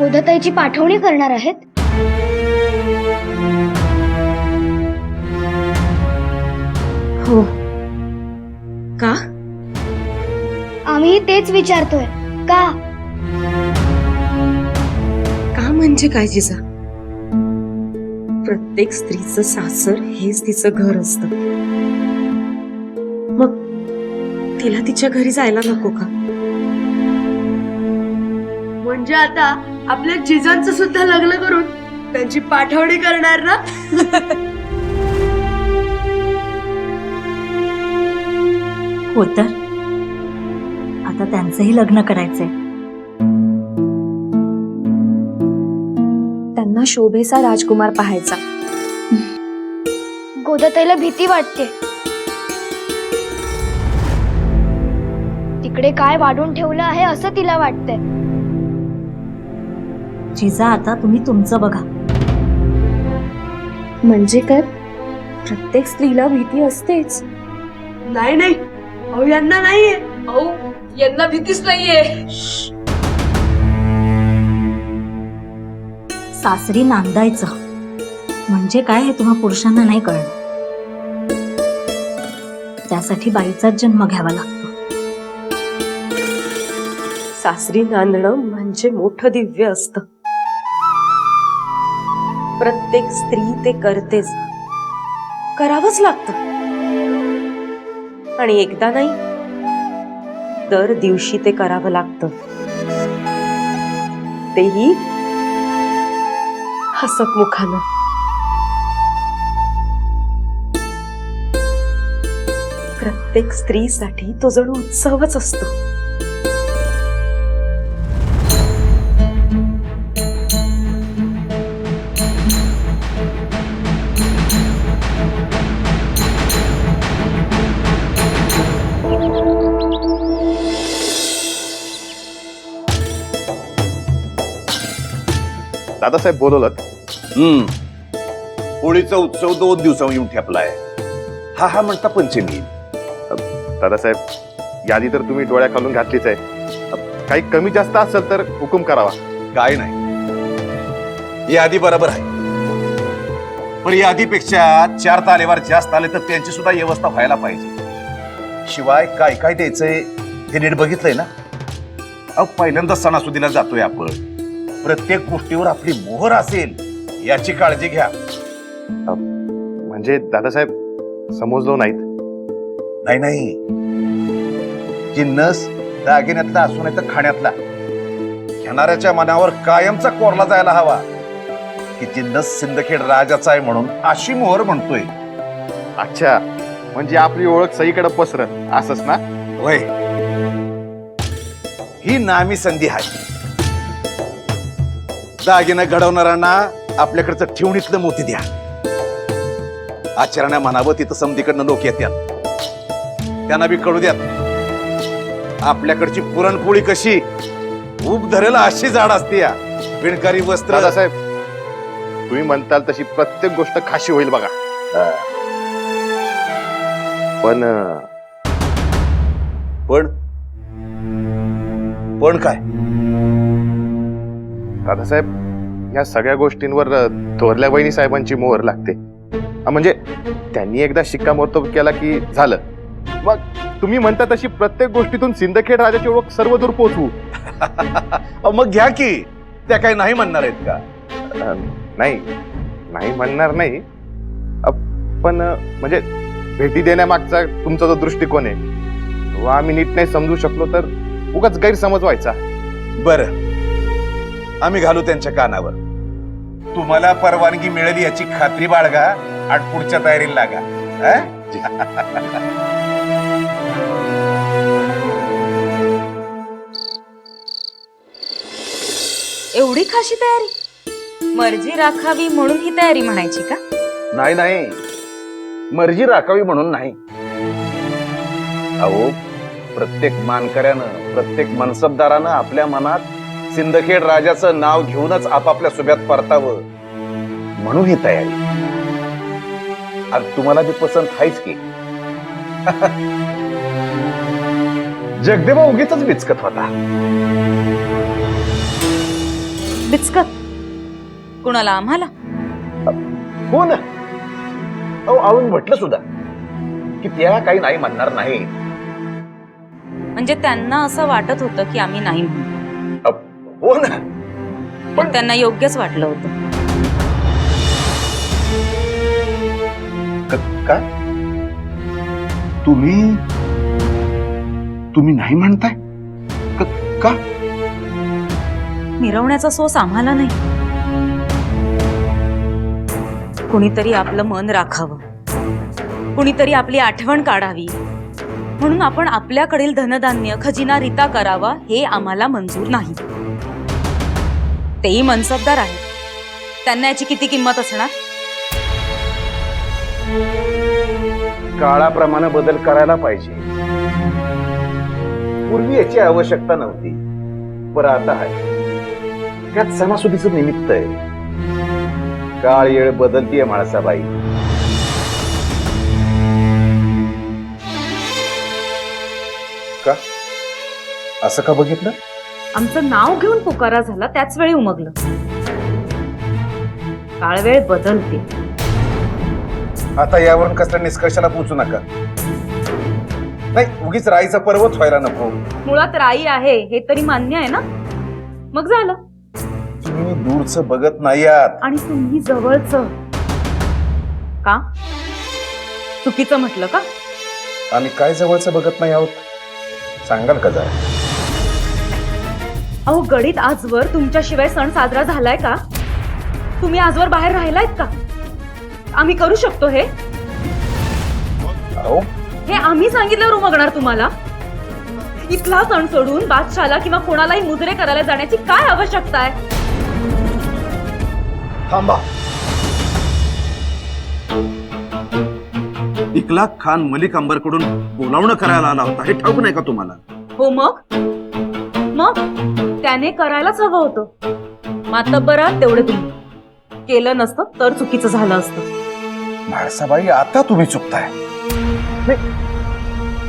गोदाताईची पाठवणी करणार आहेत? हो. का? आम्ही तेच विचारतोय, का? का म्हणजे काय जिजा? प्रत्येक स्त्रीचं सासर हेच तिचं घर असतं. मग तिला तिच्या घरी जायला नको का? म्हणजे आता आपल्या जिजांचं सुद्धा लग्न करून त्यांची पाठवणी करणार ना? हो तर आता त्यांचंही लग्न करायचंय. त्यांना शोभेचा राजकुमार पाहायचा. गोदाताईला भीती वाटते. तिकडे काय वाढून ठेवलं आहे असं तिला वाटतंय. जिजा आता तुम्ही तुमचं बघा. म्हणजे काय? प्रत्येक स्त्रीला भीती असतेच. नाही नाही, अहो यांना नाहीये. अहो यांना भीतीच नाहीये. सासरी नांदायचं म्हणजे काय हे तुम्हा पुरुषांना नाही कळणार. त्यासाठी बाईचाच जन्म घ्यावा लागतो. सासरी नांदणं म्हणजे मोठं दिव्य असतं. प्रत्येक स्त्री ते करतेच, करावंच लागतं. आणि एकदा नाही, दर दिवशी ते करावं लागतं. तेही हसतमुखानं. प्रत्येक स्त्रीसाठी तो जणू उत्सवच असतो. दादासाहेब बोलवलं. होळीचा उत्सव 2 दिवसांवर येऊन ठेपलाय. हा हा म्हणता पंचमी. दादासाहेब यादी तर तुम्ही डोळ्या खालून घातलीच आहे. काही कमी जास्त असेल तर हुकूम करावा. काय नाही, यादी बरोबर आहे, पण यादीपेक्षा 4 तालेवार जास्त आले तर त्यांची सुद्धा व्यवस्था व्हायला पाहिजे. शिवाय काय काय द्यायचंय हे नीट बघितलंय ना? अहो पहिल्यांदा सणासुदीला जातोय आपण. प्रत्येक गोष्टीवर आपली मोहर असेल याची काळजी घ्या. म्हणजे दादासाहेब समजलो नाहीत. नाही नाही, जिन्नस दागिन्यातला असू नाही तर खाण्यातला घेणाऱ्याच्या मनावर कायमचा कोरला जायला हवा की जिन्नस सिंदखेड राजाचा आहे म्हणून अशी मोहर म्हणतोय. अच्छा, म्हणजे आपली ओळख सईकडे पसरत असंच ना? होय, ही नामी संधी आहे. दागिना घडवणाऱ्यांना आपल्याकडचं ठेवणीतलं मोती द्या. आचरण्या म्हणावं तिथं समधीकडनं लोक येतात, त्यांना बी कळू द्यात आपल्याकडची पुरणपोळी कशी ऊब धरेल अशी जाड असते. या विणकारी वस्त्र. दादासाहेब तुम्ही म्हणताल तशी प्रत्येक गोष्ट खाशी होईल बघा. पण पण पण काय दादासाहेब या सगळ्या गोष्टींवर थोरल्या वहिनी साहेबांची मोहर लागते. म्हणजे त्यांनी एकदा शिक्कामोर्तब केला की झालं. मग तुम्ही म्हणता तशी प्रत्येक गोष्टीतून सिंदखेड राजाची ओळख सर्वदूर पोहोचवू. मग घ्या की, त्या काही नाही म्हणणार आहेत का? नाही नाही म्हणणार नाही. पण म्हणजे भेटी देण्यामागचा तुमचा जो दृष्टिकोन आहे व आम्ही नीट नाही समजू शकलो तर उगाच गैरसमज व्हायचा. बरं, आम्ही घालू त्यांच्या कानावर. तुम्हाला परवानगी मिळेल याची खात्री बाळगा आणि पुढच्या तयारीला लागा. एवढी खाशी तयारी? मर्जी राखावी म्हणून ही तयारी म्हणायची का? नाही नाही, मर्जी राखावी म्हणून नाही. अहो प्रत्येक मानकऱ्यानं, प्रत्येक मनसबदारानं आपल्या मनात सिंदखेड राजाचं नाव घेऊनच आपापल्या सुब्यात परतावं म्हणून ही तयारी. आणि तुम्हाला बी पसंत आहेच की. जगदेवा उगीच बिचकत होता. बिचकत कुणाला? आम्हाला? हो ना. अहो आऊन म्हटलं सुद्धा की त्या काही नाही म्हणणार नाही. म्हणजे त्यांना असं वाटत होतं की आम्ही नाही म्हणू. हो ना. पण त्यांना योग्यच वाटलं होतं. काय तुम्ही नाही म्हणताय? का? मिरवण्याचा सोस आम्हाला नाही. कुणीतरी आपलं मन राखावं, कुणीतरी आपली आठवण काढावी, म्हणून आपण आपल्याकडील धनधान्य खजिना रिता करावा हे आम्हाला मंजूर नाही. तेही मनसबदार आहेत, त्यांना याची किती किंमत असणार? काळाप्रमाणे बदल करायला पाहिजे. पूर्वी याची आवश्यकता नव्हती, पण आता आहे. त्यात सणासुदीचं निमित्त आहे. काळ येळ बदलतीये म्हाळसाबाई. का असं का बघितलं? आमचं नाव घेऊन पुकारा झाला त्याच वेळी उमगलं. काळवेळ बदलते. आता यावरून कसल्या निष्कर्षाला पोहोचू नका. नाही, उगीच राईचा पर्वत व्हायला नको. मुळात राई आहे हे तरी मान्य आहे ना? मग झालं. तुम्ही दूरचं बघत नाही आहात आणि तुम्ही जवळचं. का? चुकीचं म्हटलं का? आम्ही काय जवळचं बघत नाही आहोत सांगाल का जरा? अहो गणित आजवर तुमच्याशिवाय सण साजरा झालाय का? तुम्ही आजवर बाहेर राहिलायत का? आम्ही करू शकतो हे? अहो हे आम्ही सांगितल्यावर उमगणार तुम्हाला? इथला सण सोडून बादशाला किंवा कोणालाही मुजरे करायला जाण्याची काय आवश्यकता आहे? थांबा. इकलाक खान मलिक अंबरकडून बोलावणं करायला आला होता हे ठाऊक नाही का तुम्हाला? हो मग त्याने करायलाच हवं होतं. मातब्बरात तेवढे तुम्ही केलं नसतं तर चुकीचं झालं असतं. म्हाळसाबाई, आता तुम्ही चुकताय. नाही,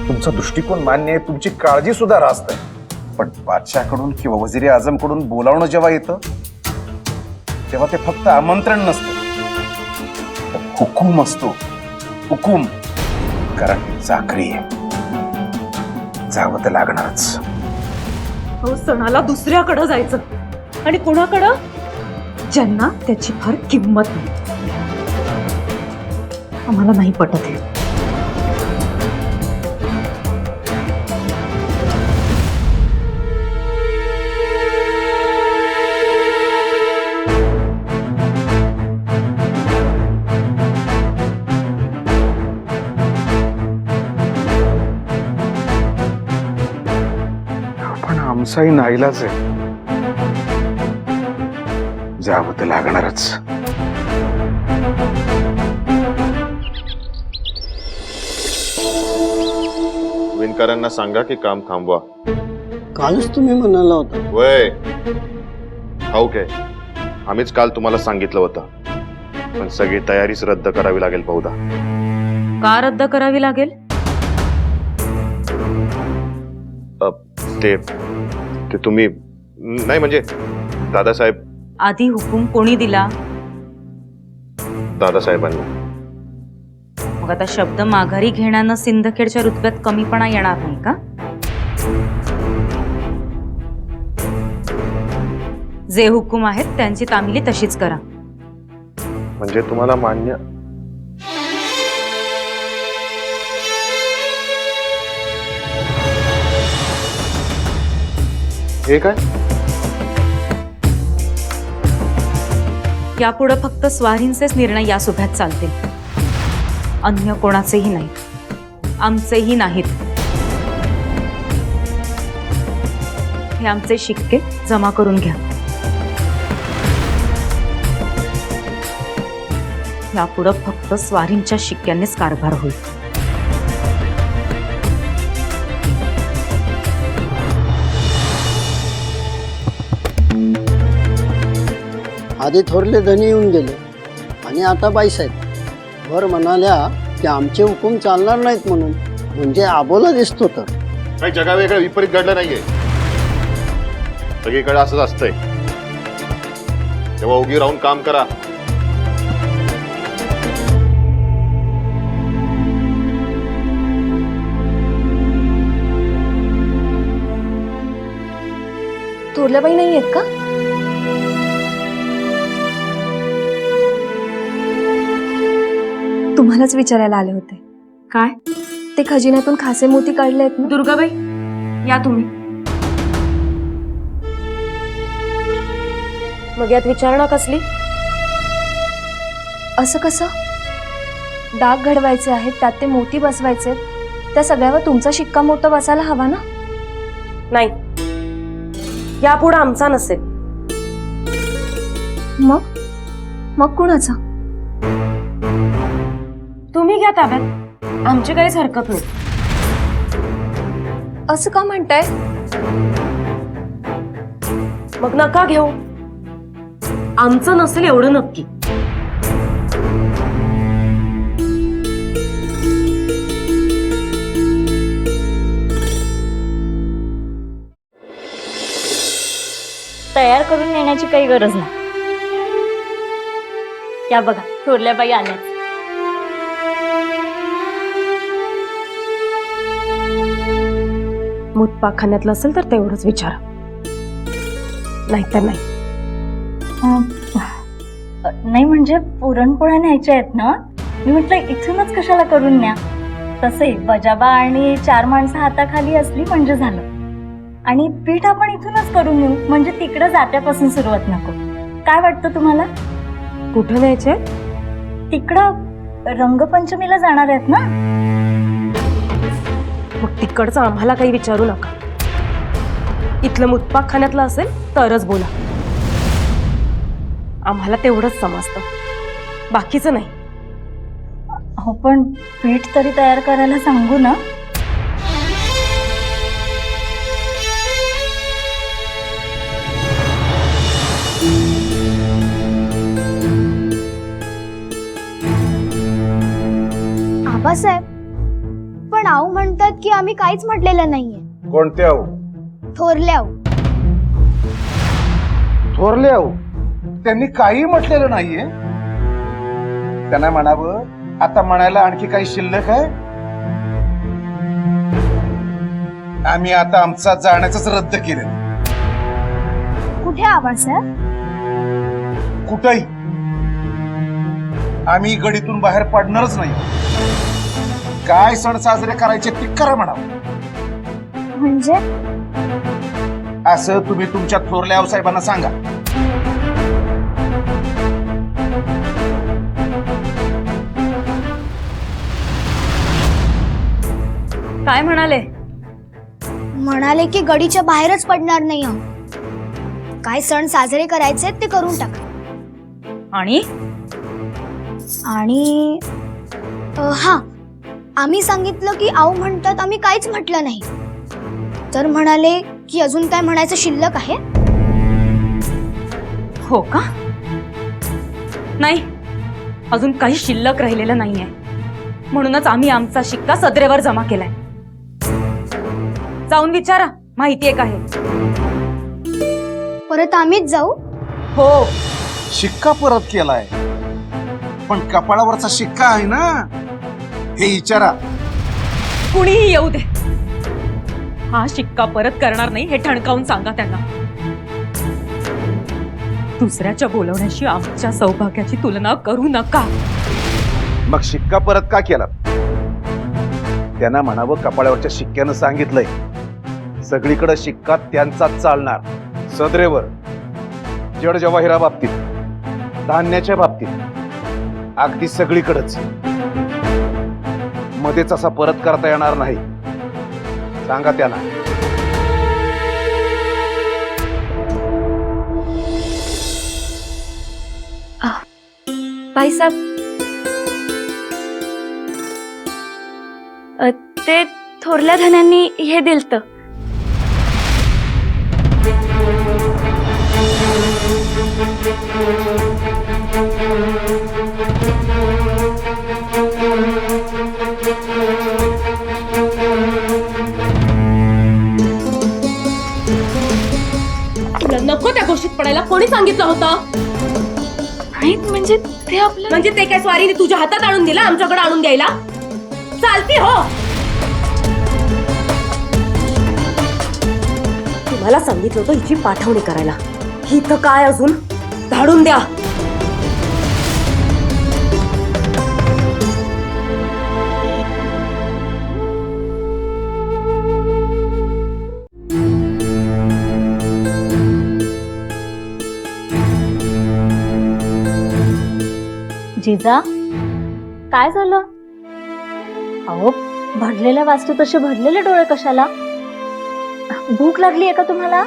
तुमचा दृष्टिकोन मान्य आहे, तुमची काळजी सुद्धा रास्त आहे. पण बादशाहकडून किंवा वजीर आझम कडून बोलावणं जेव्हा येतं तेव्हा ते फक्त आमंत्रण नसतं, हुकूम असतो. हुकूम. कारण ती चाकरी आहे, जावं तर लागणारच. हो, सणाला दुसऱ्याकडं जायचं आणि कोणाकडं? ज्यांना त्याची फार किंमत नाही. आम्हाला नाही पटत हे. पण आमचाही नाईलाज आहे, जावं तर लागणारच. विणकरांना सांगा की काम थांबवा. कालच तुम्ही म्हणाला होता. वय ठाऊक आहे, आम्हीच काल तुम्हाला सांगितलं होतं, पण सगळी तयारीच रद्द करावी लागेल बहुधा. का रद्द करावी लागेल? ते तुम्ही नाही म्हणजे दादासाहेब. आधी हुकूम कोणी दिला? दादासाहेबांनी. मग आता शब्द माघारी घेण्यानं सिंदखेडच्या रुतब्यात कमीपणा येणार नाही का? जे हुकूम आहेत त्यांची तामिली तशीच करा. म्हणजे तुम्हाला मान्य? हे काय? यापुढे फक्त स्वारींचेच निर्णय या सुभ्यात चालतील, अन्य कोणाचेही नाही, आमचेही नाहीत. हे आमचे शिक्के जमा करून घ्या. यापुढे फक्त स्वारींच्या शिक्क्यांनीच कारभार होईल. आधी थोरले धनी येऊन गेले आणि आता बाईसाहेब वर म्हणाल्या की आमचे हुकूम चालणार नाहीत म्हणून. म्हणजे आबोला दिसतो तर काही जगा वेगळं विपरीत घडलं नाहीये. सगळीकडे असंच असतंय. तेव्हा उगी राहून काम करा. थोरल्याबाई नाही आहेत का? तुम्हालाच विचारायला आले होते. काय? ते खजिन्यातून खासे मोती काढले आहेत ना? दुर्गाबाई, या तुम्ही. मग यात विचारणा कसली? असं कसं? डाग घडवायचे आहेत, त्यात ते मोती बसवायचे, त्या सगळ्यावर तुमचा शिक्कामोर्तब बसायला हवा ना? नाही, यापुढे आमचा नसेल. मग कुणाचा? तुम्ही घ्या ताब्यात, आमची काहीच हरकत नाही. असं का म्हणताय? मग नका घेऊ, आमचं नसेल एवढं नक्की. तयार करून नेण्याची काही गरज नाही. या बघा, थोरल्याबाई आल्या. मूत पाखान्यातलं असेल तर तेवढंच विचारा, नाहीतर नाही. नाही म्हणजे पुरणपोळ्या न्यायच्या आहेत ना, मी म्हटलं इथूनच कशाला करून न्या. तसे बजाबा आणि 4 माणसं हाताखाली असली म्हणजे झालं. आणि पीठ आपण इथूनच करून नेऊ, म्हणजे तिकडं जात्यापासून सुरुवात नको. काय वाटतं तुम्हाला? कुठं न्यायचे? तिकडं रंगपंचमीला जाणार आहेत ना. मग तिकडचं आम्हाला काही विचारू नका. इथलं मुतपाकखान्यातलं असेल तरच बोला. आम्हाला तेवढंच समजतं, बाकीचं नाही. हो पण पीठ तरी तयार करायला सांगू ना. आबासाहेब, पण आऊ म्हणतात की आम्ही काहीच म्हटलेलं नाहीये. कोणते आहो? थोरले आऊ. थोरले आहो त्यांनी काही म्हटलेलं नाहीये. त्यांना म्हणावं, आता म्हणायला आणखी काही शिल्लक आहे? आम्ही आता आमचा जाण्याच रद्द केलं. कुठे आबासाहेब? कुठंही आम्ही गडीतून बाहेर पडणारच नाही. काय सण साजरे करायचे ते करा म्हणावं. म्हणजे असं तुम्ही तुमच्या थोरल्या साहेबांना सांगा. काय म्हणाले? म्हणाले की गडीच्या बाहेरच पडणार नाही आहोत. काय सण साजरे करायचे ते करून टाका. आणि आणि हा, आम्ही सांगितलं की आऊ म्हणतात आम्ही काहीच म्हटलं नाही. तर म्हणाले की अजून काय म्हणायचं शिल्लक आहे? हो का? नाही, अजून काही शिल्लक राहिलेलं नाहीये. म्हणूनच आम्ही आमचा शिक्का सदरेवर जमा केलाय. जाऊन विचारा, माहितीये का हे? परत आम्हीच जाऊ? हो. शिक्का परत केलाय, पण कपाळावरचा शिक्का आहे ना, हे विचारा. कुणीही येऊ दे, हा शिक्का परत करणार नाही हे ठणकावून सांगा त्यांना. दुसऱ्याच्या बोलवण्याशी आमच्या सौभाग्याची तुलना करू नका. मग शिक्का परत का केला? त्यांना म्हणावं, कपाळावरच्या शिक्क्यानं सांगितलंय सगळीकडे शिक्का त्यांचाच चालणार. सदरेवर, जड जवाहिरा बाबतीत, धान्याच्या बाबतीत, अगदी सगळीकडेच. मध्येच असा परत करता येणार नाही. सांगा त्यांना. बाईसाहेब, ते थोरल्या धन्यांनी हे दिलत. तुला नको त्या गोष्टीत पडायला कोणी सांगितलं होतं? म्हणजे ते आपलं म्हणजे ते काय स्वारीने तुझ्या हातात आणून दिला आमच्याकडे आणून द्यायला? चालती हो. तुम्हाला सांगितलं होतं हिची पाठवणी करायला. ही तर काय अजून धाडून द्या. जिजा, काय झालं? अहो, भरलेल्या वास्तू तसे भरलेले डोळे कशाला? भूक लागली आहे का तुम्हाला?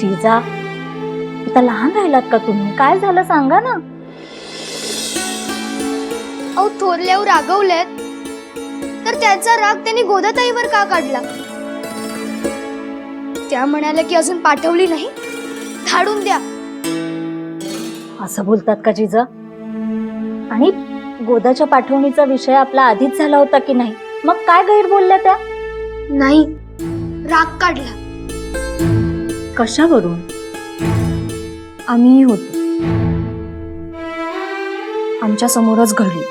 जिजा, आता लहान राहिलात का तुम्ही? काय झालं सांगा ना. अहो थोरल्यावर रागवलेत तर त्याचा राग त्यांनी गोदाताईवर का काढला? त्या म्हणाल्या की अजून पाठवली नाही, धाडून द्या. असं बोलतात का जिजा? आणि गोदाच्या पाठवणीचा विषय आपला आधीच झाला होता की नाही? मग काय गैर बोलल्या त्या? नाही, राग काढला. कशावरून? आम्ही होतो, आमच्या समोरच घडली.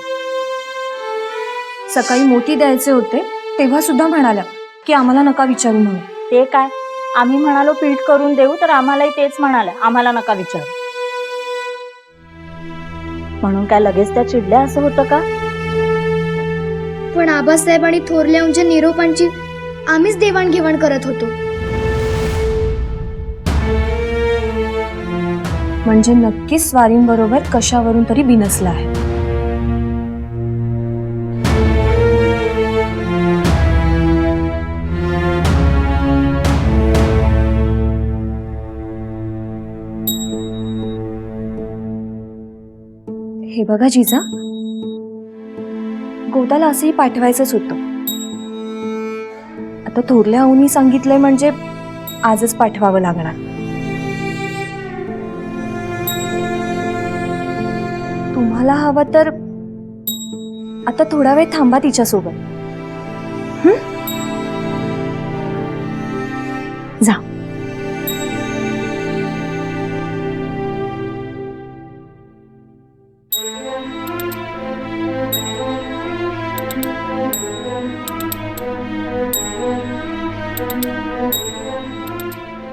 सकाळी मोती द्यायचे होते तेव्हा सुद्धा म्हणाल्या की आम्हाला नका विचारू म्हणून. ते काय, आम्ही म्हणालो पीठ करून देऊ तर आम्हालाही तेच म्हणाल्या, आम्हाला नका विचारू. म्हणून काय लगेच त्या चिडल्या असं होतं का? पण आबासाहेब आणि थोरल्याच्या निरोपांची आम्हीच देवाणघेवाण करत होतो. म्हणजे नक्कीच स्वारींबरोबर कशावरून तरी बिनसला आहे. हे बघा जिजा, गोदाला असंही पाठवायचंच होतं. आता थोरल्या आऊनी सांगितलंय म्हणजे आजच पाठवावं लागणार. तुम्हाला हवं तर आता थोडा वेळ थांबा तिच्यासोबत. जा.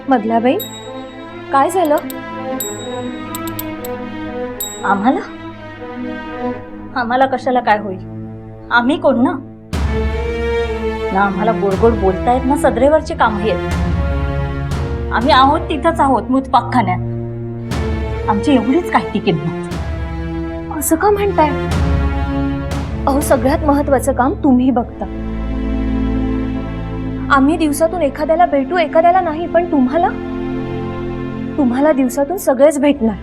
मधल्याबाई, काय झालं? आम्हाला आम्हाला कशाला काय होईल? आम्ही कोण ना आम्हाला गोड गोड बोलतायत ना सदरेवरची कामं आहेत. आम्ही आहोत तिथंच आहोत मूतपाकखान्यात. आमची एवढीच काय ती किंमत? असं का म्हणताय? अहो, सगळ्यात महत्वाचं काम तुम्ही बघता. आम्ही दिवसातून एखाद्याला भेटू, एखाद्याला नाही, पण तुम्हाला दिवसातून सगळेच भेटणार,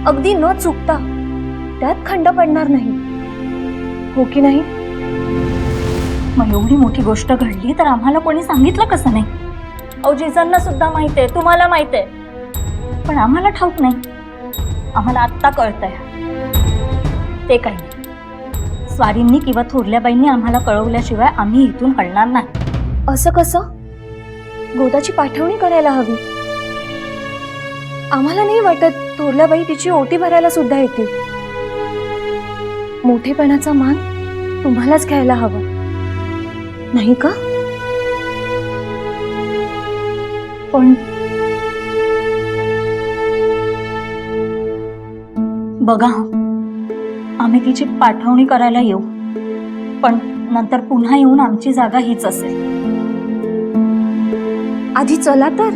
अगदी न चुकता. त्यात खंड पडणार नाही, हो की नाही? मग एवढी मोठी गोष्ट घडली तर आम्हाला कोणी सांगितलं कसं नाही? अहो, जिजांना सुद्धा माहित आहे, तुम्हाला माहित आहे, पण आम्हाला ठाऊक नाही. आम्हाला आत्ता कळतंय. ते काही नाही, स्वारींनी किंवा थोरल्याबाईंनी आम्हाला कळवल्याशिवाय आम्ही इथून हलणार नाही. असं कसं? गोदाची पाठवणी करायला हवी. आम्हाला नाही वाटत थोरल्याबाई तिची ओटी भरायला सुद्धा येतील. मोठेपणाचा मान तुम्हालाच घ्यायला हवा, नाही का? पण बघा, आम्ही तिची पाठवणी करायला येऊ, पण नंतर पुन्हा येऊन आमची जागा हीच असेल. आधी चला तर.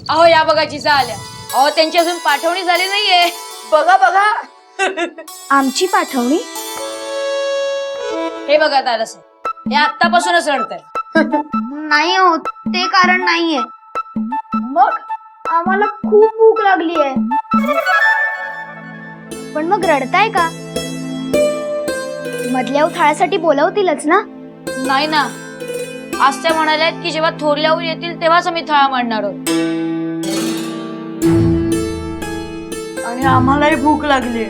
अहो या बघा जिजा आल्या. अहो त्यांची अजून पाठवणी झाली नाहीये. बघा बघा. आमची पाठवणी? हे बघा तारस, हे आत्तापासूनच रडतंय. नाही हो, ते कारण नाहीये. मग आम्हाला खूप भूक लागली आहे. पण मग रडताय का? मधल्या थाळ्यासाठी बोलवतीलच ना? नाही ना, आज त्या म्हणाल्यात की जेव्हा थोरल्यावर येतील तेव्हाच आम्ही थाळा मांडणार आहोत. आणि आम्हालाही भूक लागली.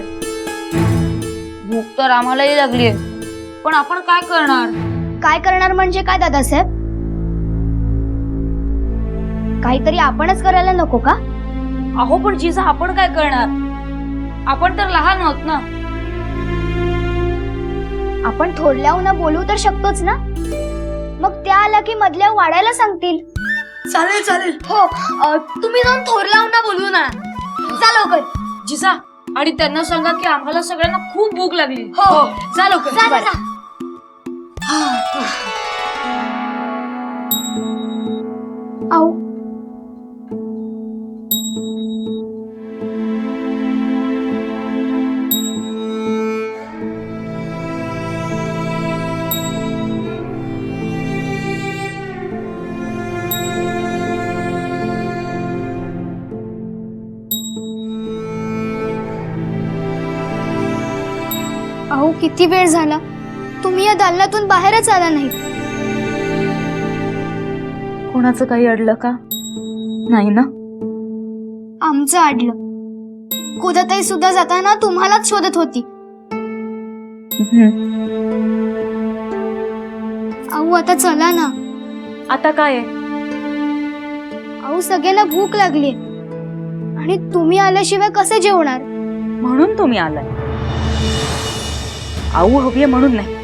भूक तर आम्हालाही लागली, पण आपण काय करणार? काय करणार म्हणजे काय दादासाहेब? काहीतरी आपणच करायला नको का? अहो पण जिजा आपण काय करणार? आपण तर लहान आहोत ना. आपण थोरल्याहून बोलू तर शकतोच ना. मग त्या आल्या की मधल्या वाढायला सांगतील. चालेल चालेल. हो, तुम्ही जाऊन थोरल्याहून बोलू ना. जा लवकर. जिजा, आणि त्यांना सांगा की आम्हाला सगळ्यांना खूप भूक लागली. हो जा लवकर. जा, जा, जा. आऊ. अहो किती वेळ झाला, तुम्ही या दालनातून बाहेरच आला नाही. कोणाचं काही अडलं का? नाही ना? आमचं अडलं. गोदाताई सुद्धा जाताना तुम्हालाच शोधत होती. अहो आता चला ना. आता काय आहे? अहो सगळ्यांना भूक लागली आणि तुम्ही आल्याशिवाय कसे जेवणार? म्हणून तुम्ही आलाय. आऊ हवीये म्हणून नाही,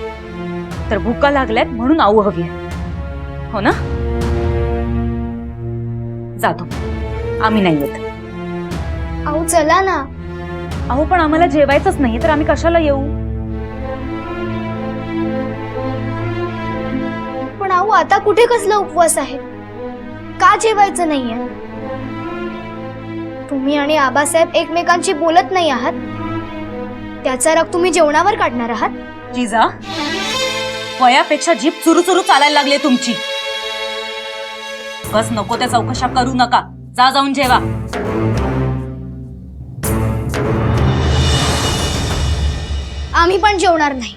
तर भुका लागल्यात म्हणून आऊ हवीये, हो ना? जातो, आम्ही नाही येत. अहो चला ना. अहो पण आम्हाला जेवायचंच नाही तर आम्ही कशाला येऊ? पण अहो आता कुठे कसला उपवास आहे? का जेवायचं नाहीये? तुम्ही आणि आबासाहेब एकमेकांशी बोलत नाही आहात, त्याचा राग तुम्ही जेवणावर काढणार आहात? जिजा, वयापेक्षा जीभ चुरू चुरू चालायला लागली तुमची. बस नको त्या चौकशा करू नका. जा जाऊन जेवा. आम्ही पण जेवणार नाही.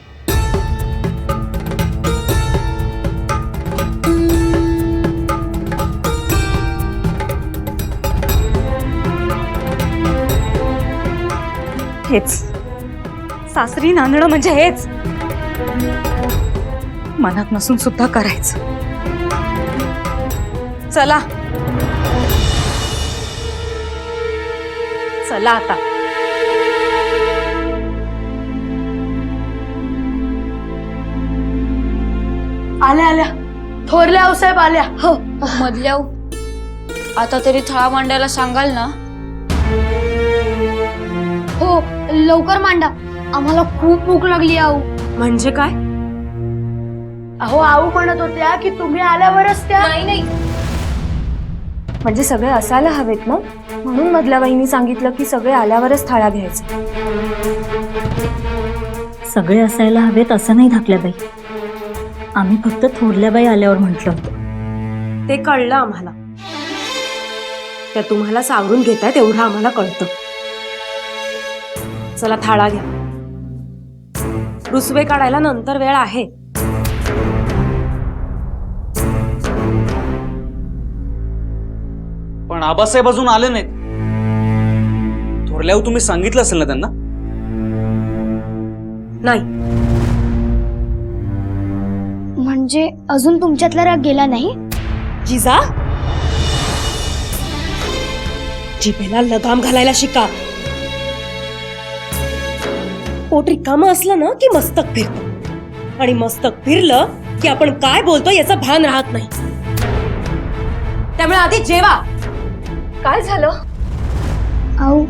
हेच सासरी नांदणं म्हणजे हेच. मनात नसून सुद्धा करायचं. चला चला आता. आल्या आल्या. थोरल्या आऊसाहेब आल्या. हो मधल्या आऊ, आता तरी थाळा मांडायला सांगाल ना? हो लवकर मांडा, आम्हाला खूप भूक लागली. आऊ म्हणजे काय? अहो आऊ म्हणत होत्या की तुम्ही आल्यावरच त्या. नाही म्हणजे सगळे असायला हवेत ना, म्हणून मधल्या बाईंनी सांगितलं की सगळे आल्यावरच थाळा घ्यायचा. सगळे असायला हवेत असं नाही धाकल्याबाई. आम्ही फक्त थोरल्याबाई आल्यावर म्हटलं होतं. ते कळलं आम्हाला. त्या तुम्हाला सावरून घेतायत एवढं आम्हाला कळतं. चला थाळा घ्या. रुसवे काढायला नंतर वेळ आहे. पण आबासाहेब अजून आले नाहीत. थोरल्यावर तुम्ही सांगितलं असेल ना त्यांना? नाही. म्हणजे अजून तुमच्यातला राग गेला नाही? जिजा, जिभेला लगाम घालायला शिका. पोट रिकामं असलं ना की मस्तक फिरतं, आणि मस्तक फिरलं की आपण काय बोलतो याचं भान राहत नाही. त्यामुळे आधी जेवा. काय झालं? आऊ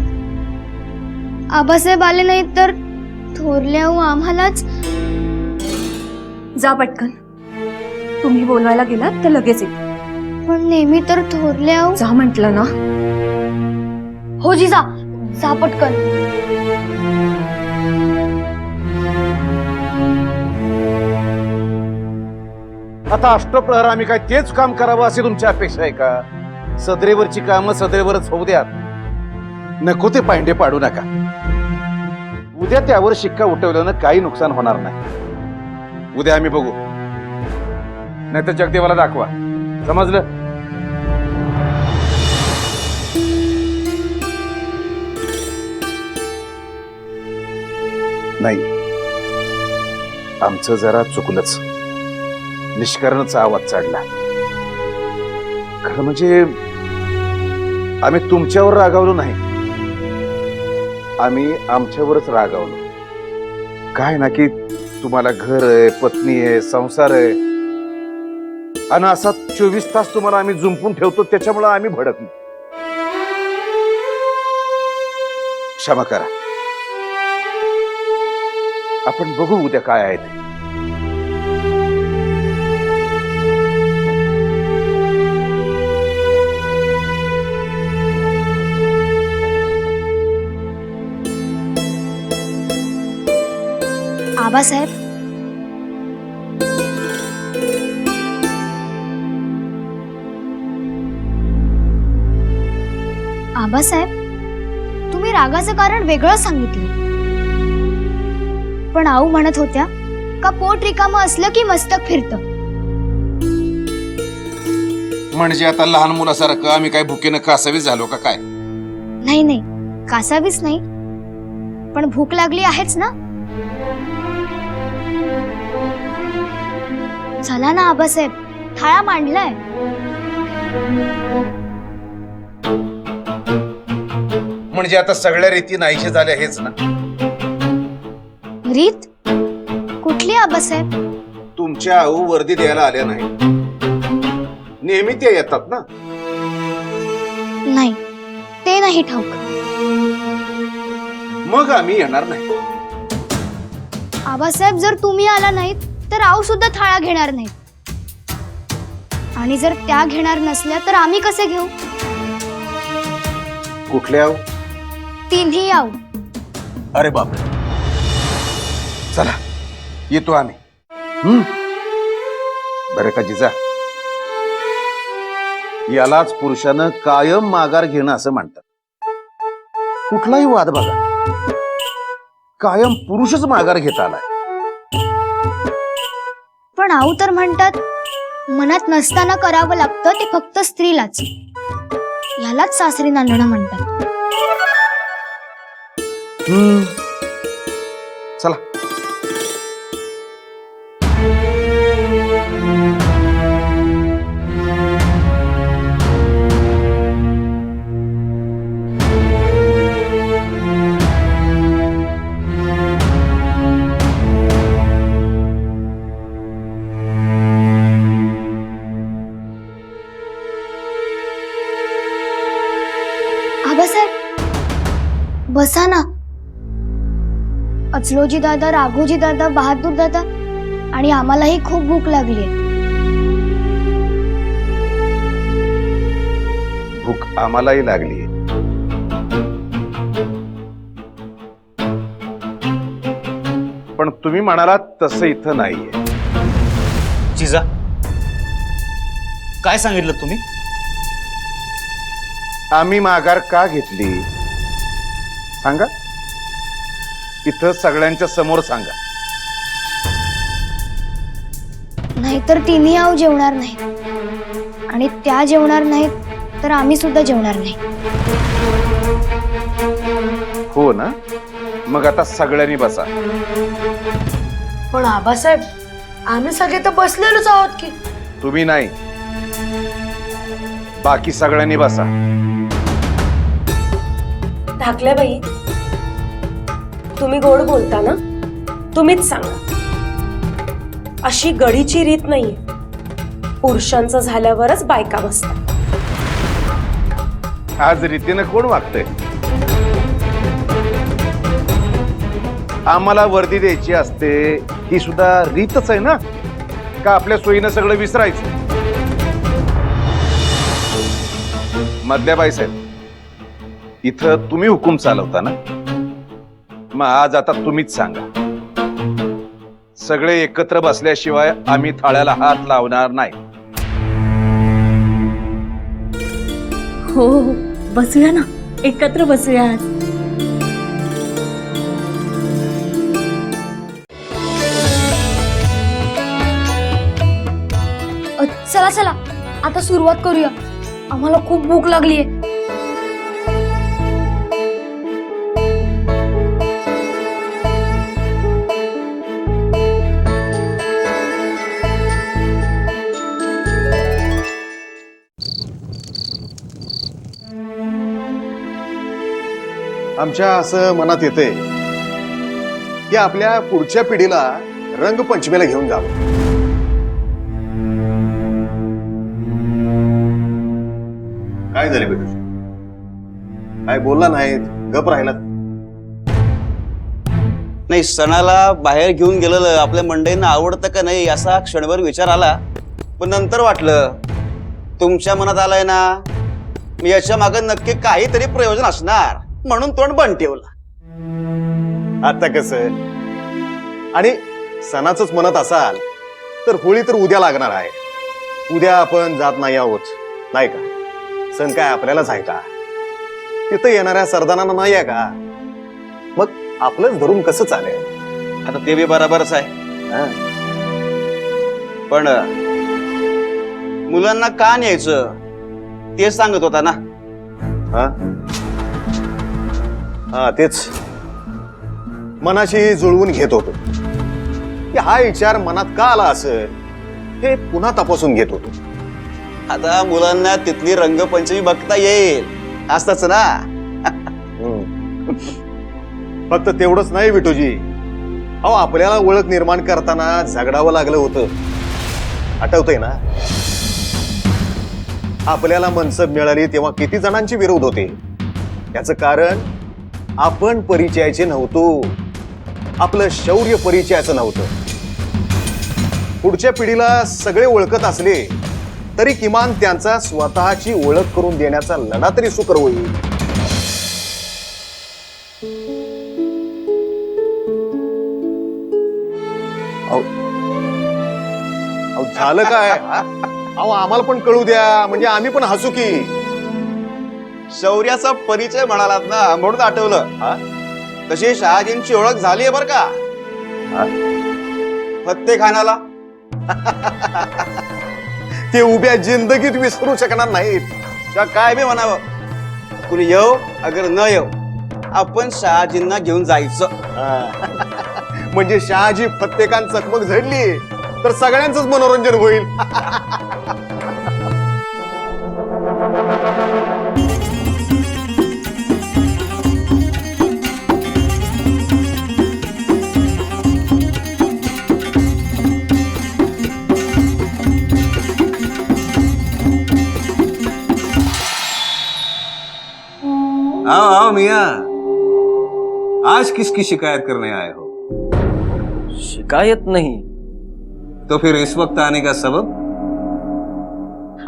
आबासाहेब आले नाही तर थोरले आऊ आम्हालाच जा पटकन. तुम्ही बोलवायला गेलात तर लगेच येईल. पण नेहमी तर थोरले आऊ. जा म्हटलं ना. हो जिजा, जा पटकन. आता अष्टप्रहर आम्ही काय तेच काम करावं अशी तुमची अपेक्षा आहे का? सदरेवरची कामं सदरेवरच होऊ द्यात. नको ते पांडे पाडू नका. उद्या त्यावर शिक्का उठवल्यानं काही नुकसान होणार नाही. उद्या आम्ही बघू, नाहीतर जगदेवाला दाखवा. समजलं? नाही, आमचं जरा चुकलंच. निष्कारणचा आवाज चढला. खरं म्हणजे आम्ही तुमच्यावर रागावलो नाही, आम्ही आमच्यावरच रागावलो. काय ना की तुम्हाला घर आहे, पत्नी आहे, संसार आहे, आणि असा 24 तास तुम्हाला आम्ही जुंपून ठेवतो, त्याच्यामुळे आम्ही भडकलो. क्षमा करा. आपण बघू उद्या काय आहे ते. आबासाहेब, आबासाहेब, तुम्ही रागाचं कारण वेगळं सांगितलं. पण आऊ म्हणत होत्या का पोट रिकामं असलं की मस्तक फिरतं. म्हणजे आता लहान मुलासारखं आम्ही काय भुकेनं कासावीस झालो का काय? नाही नाही, कासावीस नाही, पण भूक लागली आहेच ना. चला ना आबासाहेब, थाळा मांडलाय. म्हणजे आता सगळ्या रीती नाहीशे झाल्या हेच ना? रीत कुठली आबासाहेब? तुमच्या आऊ वर्दी द्यायला आल्या नाही, नेहमी त्या येतात ना. नाही, ते नाही ठाऊक. मग आम्ही येणार नाही. आबासाहेब, जर तुम्ही आला नाहीत तर आऊ सुद्धा थाळा घेणार नाहीत. आणि जर त्या घेणार नसल्या तर आम्ही कसे घेऊ? कुठल्या आऊ? तिन्ही आऊ. अरे बापरे. चला येतो आम्ही. बरं का जिजा, यालाच पुरुषानं कायम माघार घेणं असं म्हणतात. कुठलाही वाद बघा, कायम पुरुषच माघार घेत आलाय. पण आऊ तर म्हणतात मनात नसताना करावं लागतं ते फक्त स्त्रीलाच. यालाच सासरी नांदणं म्हणतात. चला. आबासाहेब, बसा ना. अचलोजी दादा, राघोजी दादा, बहादूर दादा आणि आम्हालाही खूप भूक लागली. भूक आम्हालाही लागली. पण तुम्ही म्हणालात तसं इथं नाहीये. जिजा, काय सांगितलं तुम्ही? आम्ही माघार का घेतली सांगा. इथं सगळ्यांच्या समोर सांगा. नाहीतर तिन्ही आऊ जेवणार नाहीत, आणि त्या जेवणार नाहीत तर आम्ही सुद्धा जेवणार नाही. हो ना? मग आता सगळ्यांनी बसा. पण आबासाहेब, आम्ही सगळे तर बसलेलोच आहोत की. तुम्ही नाही, बाकी सगळ्यांनी बसा. ढाकल्याबाई, तुम्ही गोड बोलता ना? तुम्हीच सांगा. अशी गडीची रीत नाहीये. पुरुषांचं झाल्यावरच बायका बसतात. आज रीतीनं कोण वागतंय? आम्हाला वर्दी द्यायची असते ही सुद्धा रीतच आहे ना, का आपल्या सोयीनं सगळं विसरायचं? मधल्या बाई साहेब, इथं तुम्ही हुकूम चालवता ना, मग आज आता तुम्हीच सांगा. सगळे एकत्र बसल्याशिवाय आम्ही थाळ्याला हात लावणार नाही. हो हो, बसूया ना, एकत्र बसूया. चला चला आता सुरुवात करूया, आम्हाला खूप भूक लागलीये. आमच्या असं मनात येते की आपल्या पुढच्या पिढीला रंगपंचमीला घेऊन जावं. काय झाले बेटू? काय बोलला नाहीत, गप राहिलात? नाही, सणाला बाहेर घेऊन गेलेलं आपल्या मंडळींना आवडतं का नाही असा क्षणभर विचार आला, पण नंतर वाटलं तुमच्या मनात आलाय ना, मी याच्या मागे नक्की काहीतरी प्रयोजन असणार म्हणून तोंड बंद ठेवलं. आता कसं, आणि सणाचंच म्हणत असाल तर होळी तर उद्या लागणार आहे. उद्या आपण जात नाही आहोत, नाही का? सण काय आपल्यालाच आहे का? तिथं येणाऱ्या सरदारांना नाही आहे का? मग आपलंच धरून कसं चालेल? आता ते बी बरोबरच आहे, पण मुलांना का न्यायचं ते सांगत होता ना. हा तेच मनाशी जुळवून घेत होतो की हा विचार मनात का आला असेल हे पुन्हा तपासून घेत होतो. आता मुलांना तिथली रंगपंचमी बघता येईल असतच ना. फक्त तेवढंच नाही विठोजी, अहो आपल्याला ओळख निर्माण करताना झगडावं लागलं होतं, आठवतंय ना? आपल्याला मनसब मिळाली तेव्हा किती जणांचे विरोध होते. याचं कारण आपण परिचयाचे नव्हतो, आपलं शौर्य परिचयाचं नव्हतं. पुढच्या पिढीला सगळे ओळखत असले तरी किमान त्यांचा स्वतःची ओळख करून देण्याचा लढा तरी सुकर होईल. झालं काय? अहो आम्हाला पण कळू द्या, म्हणजे आम्ही पण हसू की. शौर्याचा परिचय म्हणालात ना म्हणून आठवलं. तशी शहाजींची ओळख झालीये बर का फत्ते खानाला. ते उभ्या जिंदगीत विसरू शकणार नाहीत. काय बी म्हणावं, कुणी येऊ अगर न येऊ, आपण शहाजींना घेऊन जायचं. म्हणजे शहाजी फत्तेखान चकमक झडली तर सगळ्यांचंच मनोरंजन होईल. आओ आओ मियां, आज किसकी शिकायत करने आए हो? शिकायत नहीं तो फिर इस वक्त आने का सबब?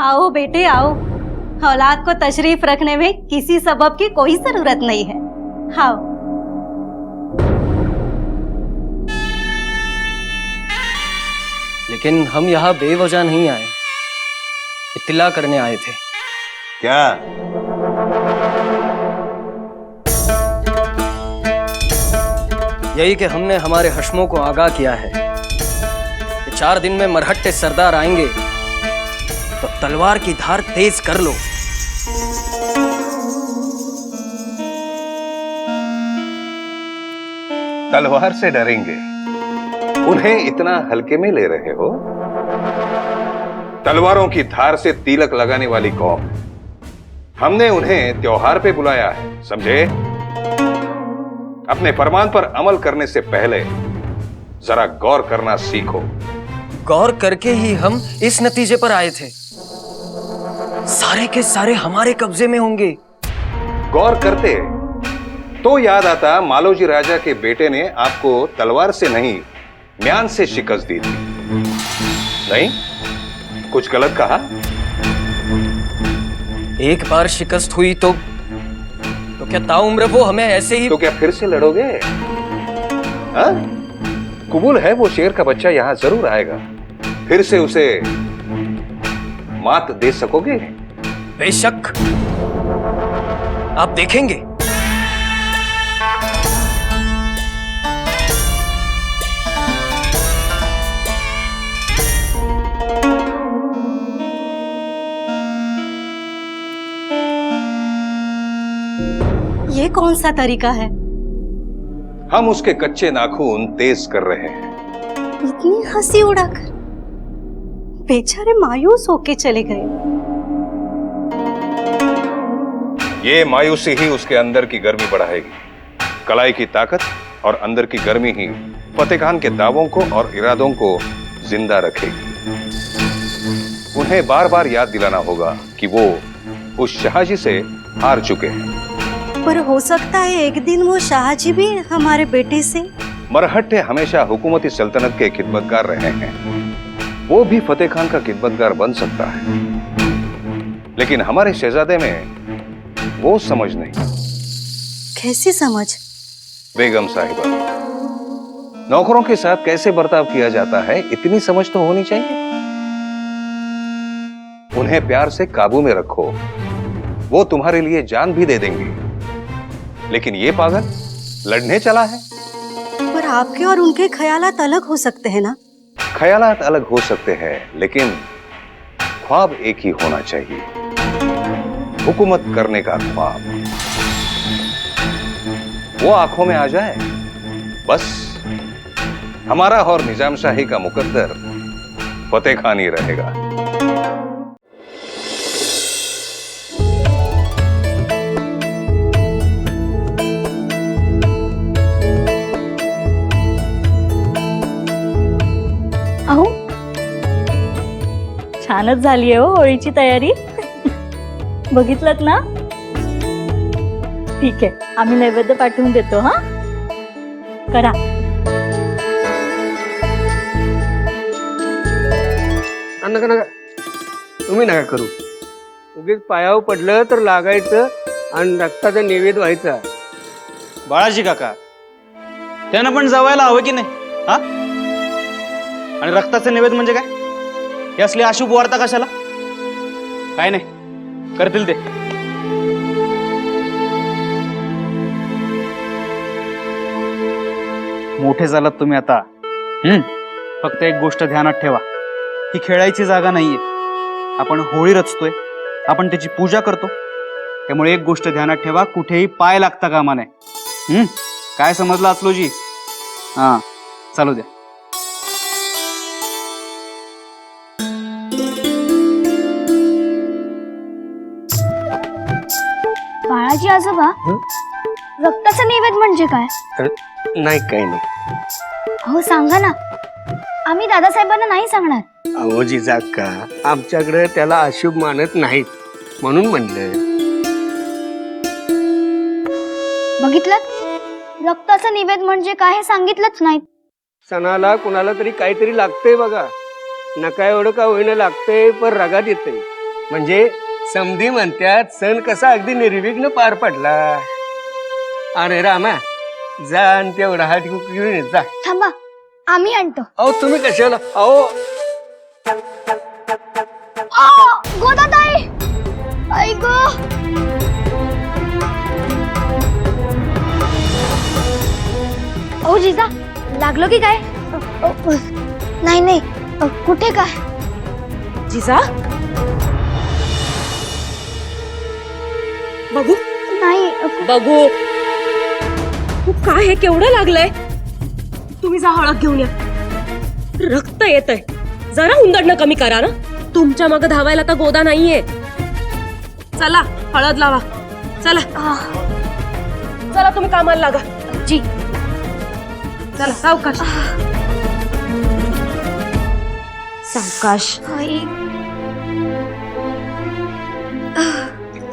आओ बेटे आओ, औलाद को तशरीफ रखने में किसी सबब की कोई जरूरत नहीं है. आओ. लेकिन हम यहाँ बेवजह नहीं आए, इत्तिला करने आए थे. क्या? यही कि हमने हमारे हश्मों को आगाह किया है कि 4 दिन में मरहट्टे सरदार आएंगे तो तलवार की धार तेज कर लो. तलवार से डरेंगे, उन्हें इतना हल्के में ले रहे हो? तलवारों की धार से तिलक लगाने वाली कौम है. हमने उन्हें त्योहार पे बुलाया है, समझे? अपने फरमान पर अमल करने से पहले जरा गौर करना सीखो. गौर करके ही हम इस नतीजे पर आए थे. सारे के सारे हमारे कब्जे में होंगे. गौर करते तो याद आता मालोजी राजा के बेटे ने आपको तलवार से नहीं म्यान से शिकस्त दी थी। नहीं, कुछ गलत कहा? एक बार शिकस्त हुई तो क्या ताउम्र वो हमें ऐसे ही? तो क्या फिर से लड़ोगे? हाँ? कबूल है वो शेर का बच्चा यहां जरूर आएगा, फिर से उसे मात दे सकोगे? बेशक, आप देखेंगे। ये कौन सा तरीका है? हम उसके कच्चे नाखून तेज कर रहे हैं। इतनी हंसी उड़ाकर बेचारे मायूस होके चले गए। ये मायूसी ही उसके अंदर की गर्मी बढ़ाएगी। कलाई की ताकत और अंदर की गर्मी ही फतेह खान के दावों को और इरादों को जिंदा रखेगी। उन्हें बार बार याद दिलाना होगा कि वो उस शाहजी से हार चुके हैं। पर हो सकता है एक दिन वो शाहजी भी हमारे बेटे से। मरहट्टे हमेशा हुकूमती सल्तनत के खिदमतगार रहे हैं, वो भी फतेह खान का खिदमतगार बन सकता है, लेकिन हमारे शहजादे में वो समझ नहीं। कैसी समझ? बेगम साहिबा, नौकरों के साथ कैसे बर्ताव किया जाता है इतनी समझ तो होनी चाहिए। उन्हें प्यार से काबू में रखो, वो तुम्हारे लिए जान भी दे देंगे, लेकिन ये पागल लड़ने चला है। पर आपके और उनके ख्यालात अलग हो सकते हैं ना? ख्यालात अलग हो सकते हैं, लेकिन ख्वाब एक ही होना चाहिए, हुकूमत करने का ख्वाब। वो आंखों में आ जाए, बस हमारा और निजाम शाही का मुकद्दर फतेह खान ही रहेगा। अहो, छानच झाली हो होळीची तयारी. बघितलत ना? ठीक आहे, आम्ही नैवेद्य पाठवून देतो. हा, करा. नका नका, तुम्ही नका करू. उगीच पायावर पडलं तर लागायचं आणि रक्ताचा नैवेद्य व्हायचा. बाळाजी काका, त्यांना पण जवायला हवं की नाही? हा, आणि रक्ताचं नैवेद्य म्हणजे काय? हे असली अशुभ वार्ता कशाला? काय नाही, करतील ते. मोठे झालात तुम्ही आता. फक्त एक गोष्ट ध्यानात ठेवा, ही खेळायची जागा नाहीये. आपण होळी रचतोय, आपण त्याची पूजा करतो. त्यामुळे एक गोष्ट ध्यानात ठेवा, कुठेही पाय लागता कामा नये. काय समजलं असलोजी? हा, चालू द्या. बाळाजी आजोबा, रक्ताचा नैवेद्य म्हणजे काय? नाही, काही नाही. अहो सांगा ना, आम्ही दादासाहेबांना नाही सांगणार. अहो जिजाक्का, आमच्याकडे त्याला अशुभ मानत नाहीत म्हणून म्हणलं. बघितलं, रक्ताचा नैवेद्य म्हणजे काय हे सांगितलंच नाही. सणाला कुणाला तरी काहीतरी लागतंय बघा. नका एवढं का होईना लागतंय, पण रगात येतंय. म्हणजे समधी म्हणतात सण कसा अगदी निर्विघ्न पार पडला. अरे रामा, जा आणि तेवढा हात घेऊन ये, जा. थांबा, आम्ही आणतो. अहो तुम्ही कशाला? अहो गोदाताई, ऐक. ओ जिजा, लागलो की काय? नाही नाही, कुठे काय? जिजा, बघू. नाही बघू. काय हे केवढं लागलंय? तुम्ही जा हळद घेऊन या. रक्त येतंय, जरा हुंदडणं कमी करा ना. तुमच्या मग धावायला तर गोदा नाहीये. चला हळद लावा. चला चला, तुम्ही कामाला लागा. जी. चला सावकाश. सावकाश.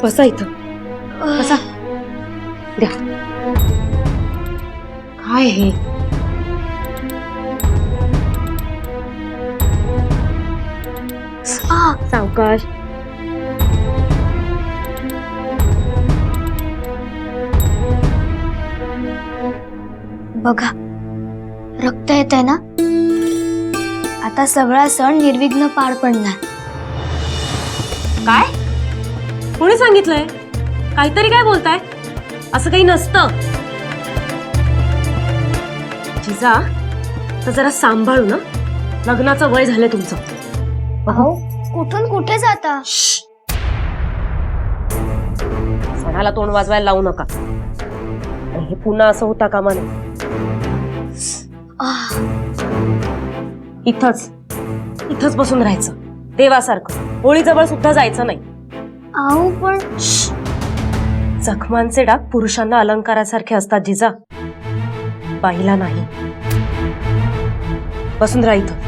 बसा इथं, बसा. द्या. काय हे? सावकाश. बघा, रक्त येत आहे ना. आता सगळा सण निर्विघ्न पार पडणार. काय? कोणी सांगितलंय? काहीतरी काय बोलताय? असं काही नसतं. जिजा, तर जरा सांभाळू ना. लग्नाचं वय झालंय तुमचं. अहो, कुठून कुठे जाता? सणाला तोंड वाजवायला लावू नका. हे पुन्हा असं होता कामा नये. इथंच बसून राहायचं देवासारखं. होळीजवळ सुद्धा जायचं नाही. अहो पण जखमांचे डाग पुरुषांना अलंकारासारखे असतात जिजा, बाईला नाही. बसून राहा इथं.